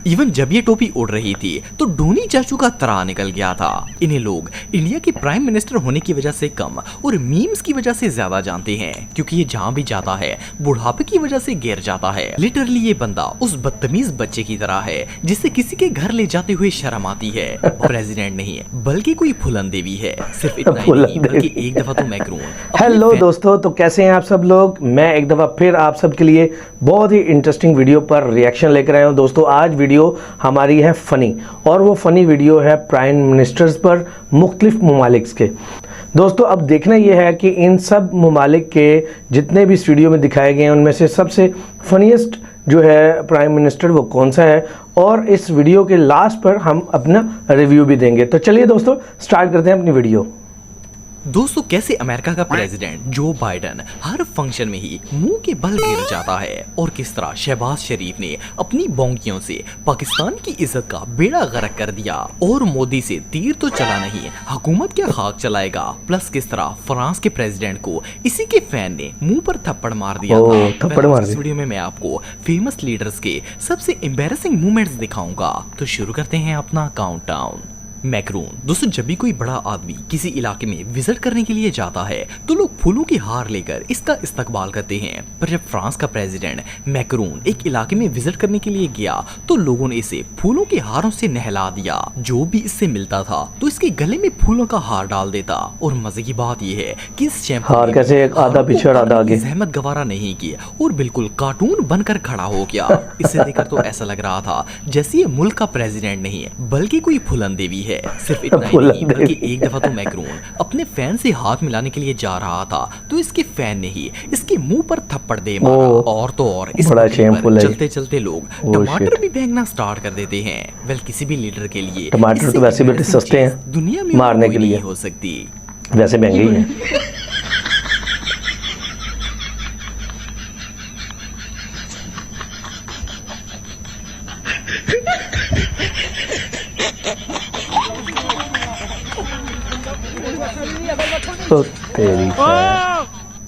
Even जब ये टोपी उड़ रही थी तो डोनी चाचू का त्राह निकल गया था। इन्हें लोग इंडिया के प्राइम मिनिस्टर होने की वजह से कम और मीम्स की वजह से ज्यादा जानते हैं, क्योंकि ये जहाँ भी जाता है बुढ़ापे की वजह से गिर जाता है। लिटरली ये बंदा उस बदतमीज बच्चे की तरह है जिसे किसी के घर ले जाते हुए शर्म आती है। प्रेसिडेंट नहीं है बल्कि कोई फुलन देवी है। सिर्फ इतना ही नहीं बल्कि एक दफा तो मैक्रोन। हेलो दोस्तों, तो कैसे हैं आप सब लोग। मैं एक दफ़ा फिर आप सब के लिए बहुत ही इंटरेस्टिंग वीडियो पर रिएक्शन लेकर आया हूं। दोस्तों आज वीडियो हमारी है फ़नी, और वो फ़नी वीडियो है प्राइम मिनिस्टर्स पर मुख्तलिफ ममालिक के। दोस्तों अब देखना यह है कि इन सब ममालिक के जितने भी इस वीडियो में दिखाए गए हैं उनमें से सबसे फनीएस्ट जो है प्राइम मिनिस्टर वो कौन सा है, और इस वीडियो के लास्ट पर हम अपना रिव्यू भी देंगे। तो चलिए दोस्तों स्टार्ट करते हैं अपनी वीडियो। दोस्तों कैसे अमेरिका का प्रेसिडेंट जो बाइडन हर फंक्शन में ही मुंह के बल गिर जाता है, और किस तरह शहबाज शरीफ ने अपनी बोंकियों से पाकिस्तान की इज्जत का बेड़ा गर्क कर दिया, और मोदी से तीर तो चला नहीं हुकूमत क्या खाक चलाएगा। प्लस किस तरह फ्रांस के प्रेसिडेंट को इसी के फैन ने मुंह पर थप्पड़ मार दिया था। इस वीडियो में मैं आपको फेमस लीडर्स के सबसे एम्बैरेसिंग मोमेंट्स दिखाऊंगा। तो शुरू करते हैं अपना काउंटडाउन। मैक्रोन। दोस्तों जब भी कोई बड़ा आदमी किसी इलाके में विजिट करने के लिए जाता है तो लोग फूलों की हार लेकर इसका इस्तकबाल करते हैं, पर जब फ्रांस का प्रेसिडेंट मैक्रोन एक इलाके में विजिट करने के लिए गया तो लोगों ने इसे फूलों के हारों से नहला दिया। जो भी इससे मिलता था तो इसके गले में फूलों का हार डाल देता। और मजे की बात यह है कि इस हार कैसे आधा पीछे और आधा आगे जहमत गवारा नहीं की और बिल्कुल कार्टून बनकर खड़ा हो गया। इसे देखकर तो ऐसा लग रहा था जैसे ये मुल्क का प्रेसिडेंट नहीं है बल्कि कोई फुलन देवी है। सिर्फ इतना ही नहीं बल्कि एक दफा तो मैक्रोन अपने फैन से हाथ मिलाने के लिए जा रहा था तो इसके फैन ने ही इसके मुंह पर थप्पड़ दे मारा। और तो और इस पर चलते चलते लोग टमाटर भी फेंकना स्टार्ट कर देते हैं। वेल किसी भी लीडर के लिए टमाटर तो वैसे भी सस्ते हैं दुनिया में मारने के लिए हो सकती, वैसे महंगे ही हैं। तो तेरी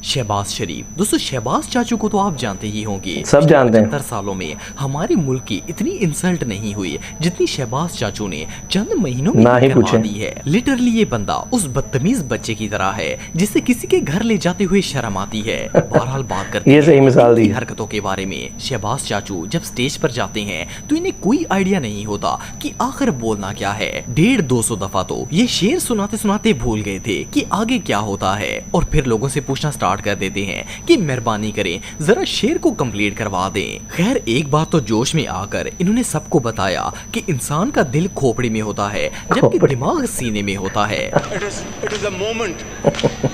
शहबाज शरीफ। दोस्तों शहबाज चाचू को तो आप जानते ही होंगे, सब जानते हैं। 75 सालों में हमारे मुल्क की इतनी इंसल्ट नहीं हुई जितनी शहबाज चाचू ने चंद महीनों में करवा दी है। लिटरली ये बंदा उस बदतमीज बच्चे की तरह है जिसे किसी के घर ले जाते हुए शर्म आती है। बहरहाल बात करते ये सही मिसाल दी हरकतों के बारे में। शहबाज चाचू जब स्टेज पर जाते हैं तो इन्हें कोई आइडिया नहीं होता कि आखिर बोलना क्या है। 150-200 दफा तो ये शेर सुनाते सुनाते भूल गए थे कि आगे क्या होता है, और फिर लोगों से पूछना स्टार्ट कर देते हैं कि मेहरबानी करें जरा शेर को कंप्लीट करवा दें। खैर एक बात तो जोश में आकर इन्होंने सबको बताया कि इंसान का दिल खोपड़ी में होता है जबकि दिमाग सीने में होता है। It is a moment.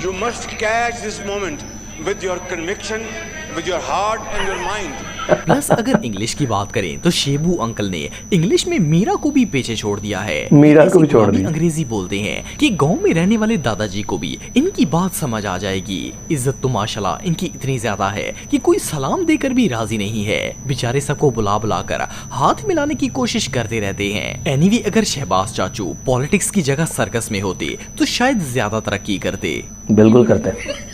You must catch this moment with your conviction, with your heart and your mind. Plus अगर इंग्लिश की बात करें तो शेबू अंकल ने इंग्लिश में मीरा को भी पीछे छोड़ दिया है। मीरा को भी छोड़ दिया। अंग्रेजी बोलते हैं कि गांव में रहने वाले दादाजी को भी इनकी बात समझ आ जाएगी। इज्जत तो माशाल्लाह इनकी इतनी ज्यादा है कि कोई सलाम देकर भी राजी नहीं है। बेचारे सबको बुला बुलाकर हाथ मिलाने की कोशिश करते रहते हैं। एनीवे अगर शहबाज चाचू पॉलिटिक्स की जगह सर्कस में होते तो शायद ज्यादा तरक्की करते। बिल्कुल करते।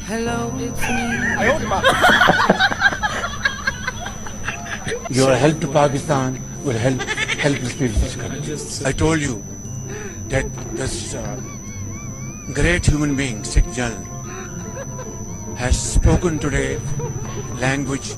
Hello, it's me. Your help to Pakistan will help this people. I told you that this great human being, Sikh Jal, has spoken today language.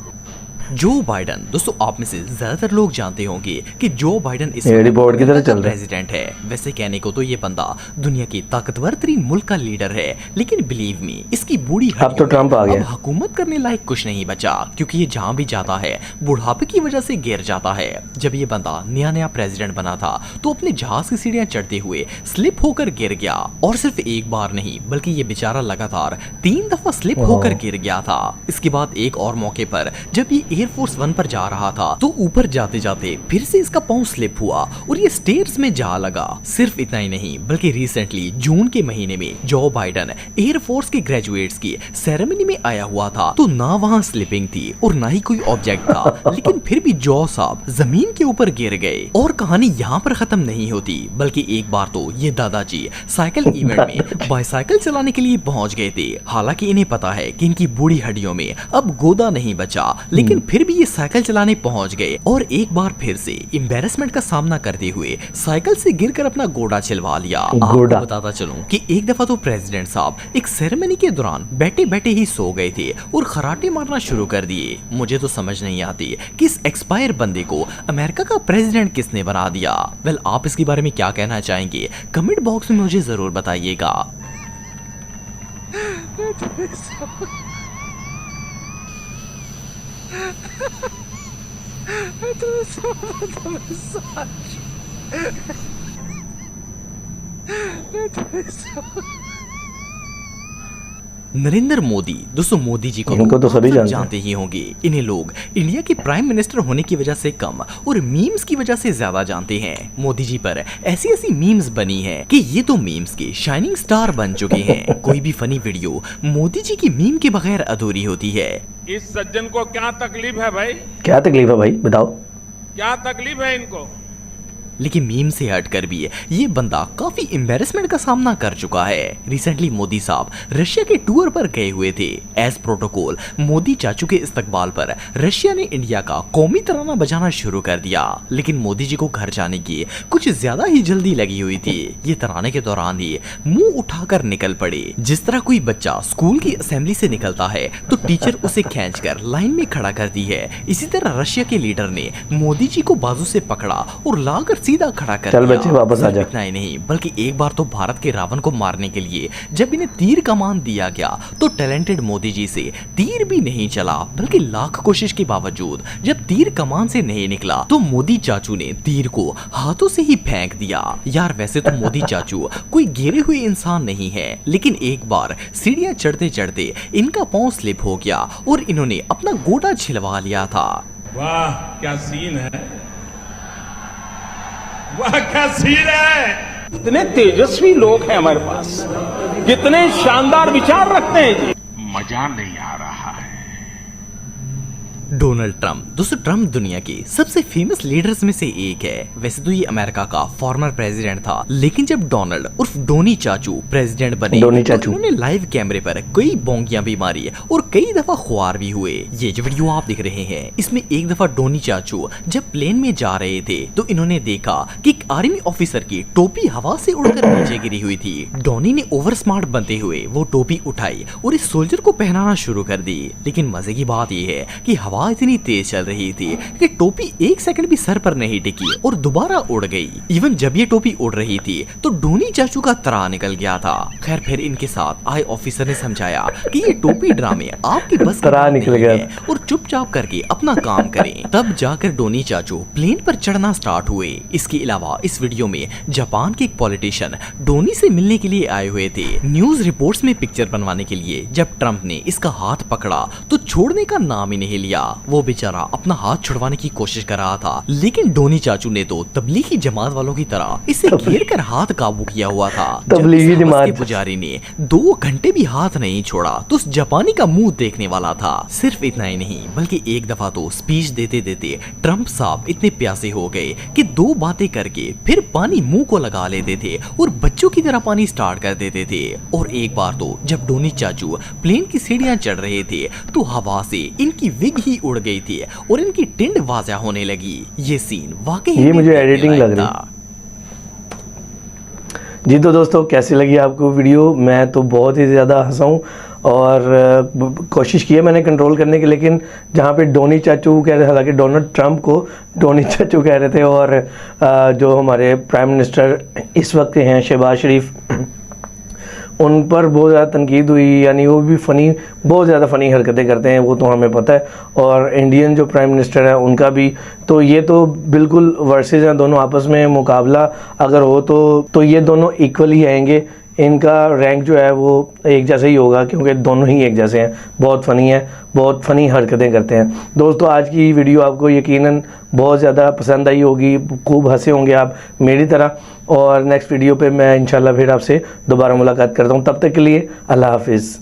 जो बाइडन। दोस्तों आप में से ज्यादातर लोग जानते होंगे कि जो बाइडन इस बोर्ड की तरह चल रहा है प्रेसिडेंट है। वैसे कहने को तो ये बंदा दुनिया की ताकतवर तरीन मुल्क का लीडर है, लेकिन बिलीव मी इसकी बूढ़ी अब तो ट्रम्प आ गया। हुकूमत करने लायक कुछ नहीं बचा, क्योंकि ये जहाँ भी जाता है बुढ़ापे की वजह से गिर जाता है। जब ये बंदा नया नया प्रेसिडेंट बना था तो अपने जहाज की सीढ़ियां चढ़ते हुए स्लिप होकर गिर गया, और सिर्फ एक बार नहीं बल्कि ये बेचारा लगातार 3 दफा स्लिप होकर गिर गया था। इसके बाद एक और मौके पर जब ये एयरफोर्स 1 पर जा रहा था तो ऊपर जाते जाते फिर से इसका पांव स्लिप हुआ और ये स्टेयर्स में जा लगा। सिर्फ इतना ही नहीं बल्कि रिसेंटली जून के महीने में जो बाइडन एयरफोर्स के ग्रेजुएट्स की सेरेमनी में आया हुआ था तो ना वहाँ स्लिपिंग थी और ना ही कोई ऑब्जेक्ट था, लेकिन फिर भी जो साहब जमीन के ऊपर गिर गए। और कहानी यहाँ पर खत्म नहीं होती, बल्कि एक बार तो ये दादाजी साइकिल इवेंट में बाइसाइकिल चलाने के लिए पहुंच गए थे। हालांकि इन्हें पता है कि इनकी बूढ़ी हड्डियों में अब गोदा नहीं बचा, लेकिन फिर भी ये साइकिल चलाने पहुंच गए और एक बार फिर से एम्बैरेसमेंट का सामना करते हुए साइकिल से गिरकर अपना गोड़ा छिलवा लिया। आपको बताता चलूं कि एक दफा तो प्रेसिडेंट साहब एक सेरेमनी के दौरान बैठे बैठे ही सो गए थे और खराटे मारना शुरू कर दिए। मुझे तो समझ नहीं आती कि इस एक्सपायर बंदे को अमेरिका का प्रेसिडेंट किसने बना दिया। वेल, आप इसके बारे में क्या कहना चाहेंगे कमेंट बॉक्स में मुझे जरूर बताइएगा। नरेंद्र मोदी, दोस्तों मोदी जी को इनको तो सभी जानते ही होंगे। इन्हें लोग इंडिया के प्राइम मिनिस्टर होने की वजह से कम और मीम्स की वजह से ज्यादा जानते हैं। मोदी जी पर ऐसी ऐसी मीम्स बनी है कि ये तो मीम्स के शाइनिंग स्टार बन चुके हैं। कोई भी फनी वीडियो मोदी जी की मीम के बगैर अधूरी होती है। इस सज्जन को क्या तकलीफ है भाई? क्या तकलीफ है भाई, बताओ क्या तकलीफ है इनको? लेकिन मीम से हटकर भी ये बंदा काफी एम्बैरेसमेंट का सामना कर चुका है। रिसेंटली मोदी साहब रशिया के टूर पर गए हुए थे। एज प्रोटोकॉल मोदी चाचू के इस्तकबाल पर रशिया ने इंडिया का कौमी तराना बजाना शुरू कर दिया। लेकिन मोदी जी को घर जाने की कुछ ज्यादा ही जल्दी लगी हुई थी। ये तराने के दौरान ही मुंह उठाकर निकल पड़े। जिस तरह कोई बच्चा स्कूल की असेंबली से निकलता है तो टीचर उसे खींचकर लाइन में खड़ा करती है, इसी तरह रशिया के लीडर ने मोदी जी को बाजू से पकड़ा और लाकर सीधा खड़ा कर चल दिया। बच्चे वापस आ जा। इतना ही नहीं बल्कि एक बार तो भारत के रावण को मारने के लिए जब इन्हें तीर कमान दिया गया तो टैलेंटेड मोदी जी से तीर भी नहीं चला, बल्कि लाख कोशिश के बावजूद जब तीर कमान से नहीं निकला तो मोदी चाचू ने तीर को हाथों से ही फेंक दिया। यार वैसे तो मोदी चाचू कोई गिरे हुए इंसान नहीं है, लेकिन एक बार सीढ़ियां चढ़ते चढ़ते इनका पांव स्लिप हो गया और इन्होंने अपना गोटा छिलवा लिया था। वाह क्या सीन है, वाह क्या सीन है। कितने तेजस्वी लोग हैं हमारे पास, कितने शानदार विचार रखते हैं जी। मजा नहीं आ रहा है। डोनाल्ड ट्रंप, दोस्तों ट्रंप दुनिया के सबसे फेमस लीडर्स में से एक है। वैसे तो ये अमेरिका का फॉर्मर प्रेसिडेंट था, लेकिन जब डोनाल्ड उर्फ डोनी चाचू प्रेसिडेंट बने तो उन्होंने लाइव कैमरे पर कई बोंगियां भी मारी और कई दफा खुआर भी हुए। ये जो वीडियो आप देख रहे हैं इसमें एक दफा डोनी चाचू जब प्लेन में जा रहे थे तो इन्होंने देखा कि एक आर्मी ऑफिसर की टोपी हवा से उड़कर नीचे गिरी हुई थी। डोनी ने ओवर स्मार्ट बनते हुए वो टोपी उठाई और इस सोल्जर को पहनाना शुरू कर दी। लेकिन मजे की बात यह है कि हवा इतनी तेज चल रही थी कि टोपी एक सेकंड भी सर पर नहीं टिकी और दोबारा उड़ गई। इवन जब ये टोपी उड़ रही थी तो डोनी चाचू का तरा निकल गया था। खैर फिर इनके साथ आए ऑफिसर ने समझाया कि ये टोपी ड्रामे आपकी बस तरा निकल गया और चुपचाप करके अपना काम करें। तब जाकर डोनी चाचू प्लेन पर चढ़ना स्टार्ट हुए। इसके अलावा इस वीडियो में जापान के एक पॉलिटिशियन डोनी से मिलने के लिए आए हुए थे। न्यूज रिपोर्ट्स में पिक्चर बनवाने के लिए जब ट्रंप ने इसका हाथ पकड़ा तो छोड़ने का नाम ही नहीं लिया। वो बेचारा अपना हाथ छुड़वाने की कोशिश कर रहा था, लेकिन डोनी चाचू ने तो तबलीगी जमात वालों की तरह इसे घेर कर हाथ काबू किया हुआ था। तबलीगी जमात के पुजारी ने 2 घंटे भी हाथ नहीं छोड़ा तो उस जापानी का मुंह देखने वाला था। सिर्फ इतना ही नहीं बल्कि एक दफा तो स्पीच देते देते ट्रंप साहब इतने प्यासे हो गए कि 2 बातें करके फिर पानी मुंह को लगा लेते थे और बच्चों की तरह पानी स्टार्ट कर देते थे। और एक बार तो जब डोनी चाचू प्लेन की सीढ़ियां चढ़ रहे थे तो हवा से इनकी विग ही उड़ गई थी और इनकी टिंड वाज़ा होने लगी। ये सीन वाकई ये मुझे एडिटिंग लग रही है। जी तो दोस्तों कैसी लगी आपको वीडियो? मैं तो बहुत ही ज़्यादा हंसा हूँ और कोशिश की है मैंने कंट्रोल करने की, लेकिन जहाँ पे डोनी चाचू कह रहे थे, हालांकि डोनाल्ड ट्रंप को डोनी चाचू कह रहे थे और जो हमारे प्राइम मिनिस्टर इस वक्त के हैं शहबाज शरीफ, उन पर बहुत ज़्यादा तनकीद हुई। यानी वो भी फ़नी, बहुत ज़्यादा फ़नी हरकतें करते हैं, वो तो हमें पता है। और इंडियन जो प्राइम मिनिस्टर है उनका भी, तो ये तो बिल्कुल वर्सेस हैं, दोनों आपस में मुकाबला अगर हो तो ये दोनों इक्वली आएंगे। इनका रैंक जो है वो एक जैसा ही होगा क्योंकि दोनों ही एक जैसे हैं। बहुत फ़नी है, बहुत फ़नी हरकतें करते हैं। दोस्तों आज की वीडियो आपको यकीनन बहुत ज़्यादा पसंद आई होगी, खूब हंसे होंगे आप मेरी तरह। और नेक्स्ट वीडियो पे मैं इंशाल्लाह फिर आपसे दोबारा मुलाकात करता हूँ। तब तक के लिए अल्लाह हाफिज़।